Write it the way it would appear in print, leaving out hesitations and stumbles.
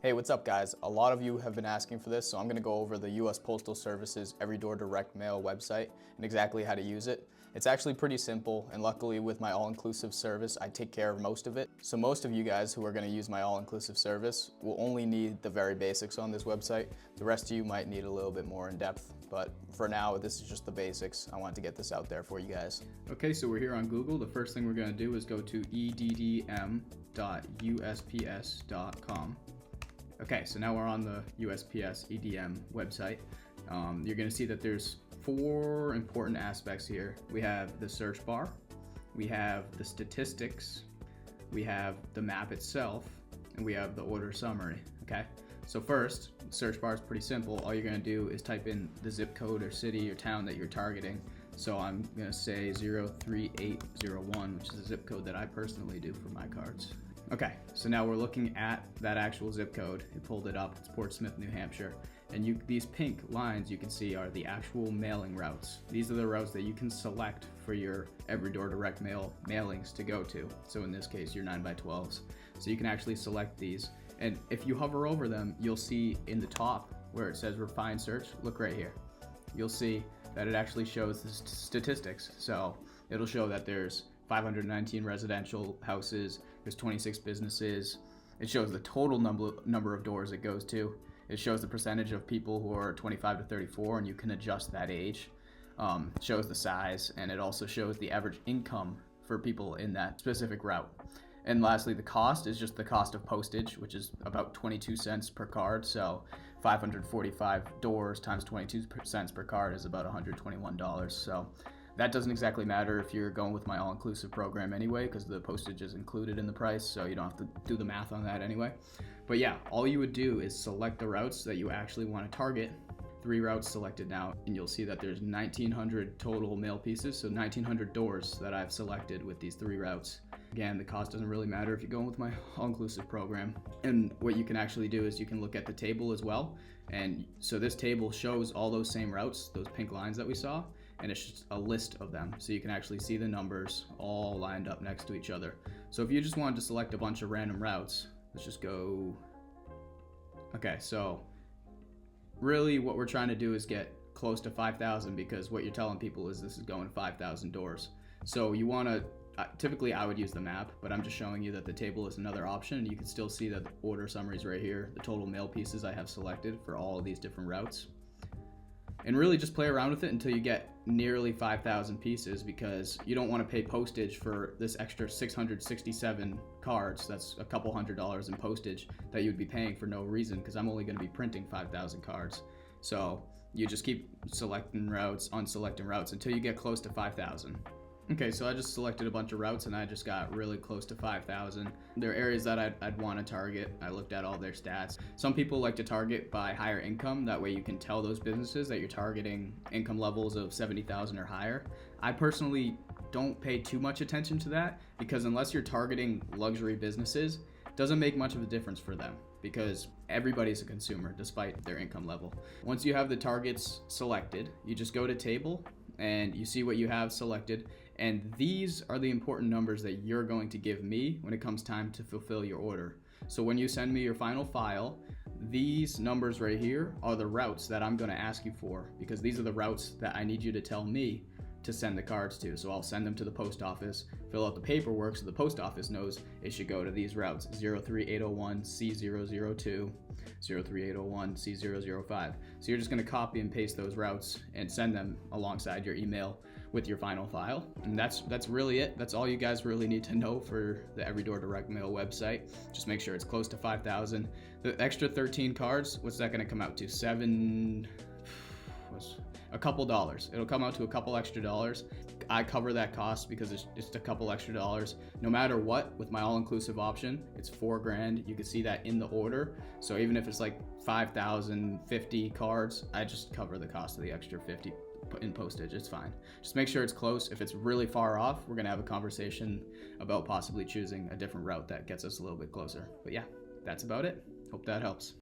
Hey, what's up guys? A lot of you have been asking for this, so I'm gonna go over the US Postal Service's Everydoor Direct Mail website and exactly how to use it. It's actually pretty simple, and luckily with my all-inclusive service, I take care of most of it. So most of you guys who are gonna use my all-inclusive service will only need the very basics on this website. The rest of you might need a little bit more in depth, but for now, this is just the basics. I wanted to get this out there for you guys. Okay, so we're here on Google. The first thing we're gonna do is go to eddm.usps.com. Okay, so now we're on the USPS EDM website. You're gonna see that there's four important aspects here. We have the search bar, we have the statistics, we have the map itself, and we have the order summary, okay? So first, search bar is pretty simple. All you're gonna do is type in the zip code or city or town that you're targeting. So I'm gonna say 03801, which is the zip code that I personally do for my cards. Okay, so now we're looking at that actual zip code. It pulled it up, it's Portsmouth, New Hampshire. And these pink lines you can see are the actual mailing routes. These are the routes that you can select for your Everydoor Direct Mail mailings to go to. So in this case, your 9x12s. So you can actually select these. And if you hover over them, you'll see in the top where it says refine search, look right here. You'll see that it actually shows the statistics. So it'll show that there's 519 residential houses, there's 26 businesses. It shows the total number of doors it goes to. It shows the percentage of people who are 25 to 34, and you can adjust that age. It shows the size, and it also shows the average income for people in that specific route. And lastly, the cost is just the cost of postage, which is about 22 cents per card. So 545 doors times 22 cents per card is about $121. So that doesn't exactly matter if you're going with my all-inclusive program anyway, because the postage is included in the price, so you don't have to do the math on that anyway. But yeah, all you would do is select the routes that you actually want to target. 3 routes selected now, and you'll see that there's 1,900 total mail pieces, so 1,900 doors that I've selected with these 3 routes. Again, the cost doesn't really matter if you're going with my all-inclusive program. And what you can actually do is you can look at the table as well. And so this table shows all those same routes, those pink lines that we saw, and it's just a list of them. So you can actually see the numbers all lined up next to each other. So if you just wanted to select a bunch of random routes, let's just go. Okay, so really what we're trying to do is get close to 5,000, because what you're telling people is this is going 5,000 doors. So you want to, typically I would use the map, but I'm just showing you that the table is another option, and you can still see that the order summaries right here, the total mail pieces I have selected for all of these different routes. And really just play around with it until you get nearly 5,000 pieces, because you don't want to pay postage for this extra 667 cards. That's a couple $100s in postage that you'd be paying for no reason, because I'm only going to be printing 5,000 cards. So you just keep selecting routes, unselecting routes until you get close to 5,000. Okay, so I just selected a bunch of routes and I just got really close to 5,000. There are areas that I'd want to target. I looked at all their stats. Some people like to target by higher income. That way you can tell those businesses that you're targeting income levels of 70,000 or higher. I personally don't pay too much attention to that, because unless you're targeting luxury businesses, it doesn't make much of a difference for them, because everybody's a consumer despite their income level. Once you have the targets selected, you just go to table and you see what you have selected, and these are the important numbers that you're going to give me when it comes time to fulfill your order. So when you send me your final file, these numbers right here are the routes that I'm going to ask you for, because these are the routes that I need you to tell me to send the cards to. So I'll send them to the post office, fill out the paperwork so the post office knows it should go to these routes: 03801, C002, 03801, C005. So you're just going to copy and paste those routes and send them alongside your email with your final file. And that's really it. That's all you guys really need to know for the Everydoor Direct Mail website. Just make sure it's close to 5,000. The extra 13 cards, what's that going to come out to? A couple dollars. It'll come out to a couple extra dollars. I cover that cost because it's just a couple extra dollars. No matter what, with my all-inclusive option, it's $4,000. You can see that in the order. So even if it's like 5,050 cards, I just cover the cost of the extra 50 in postage. It's fine. Just make sure it's close. If it's really far off, we're gonna have a conversation about possibly choosing a different route that gets us a little bit closer. But yeah, that's about it. Hope that helps.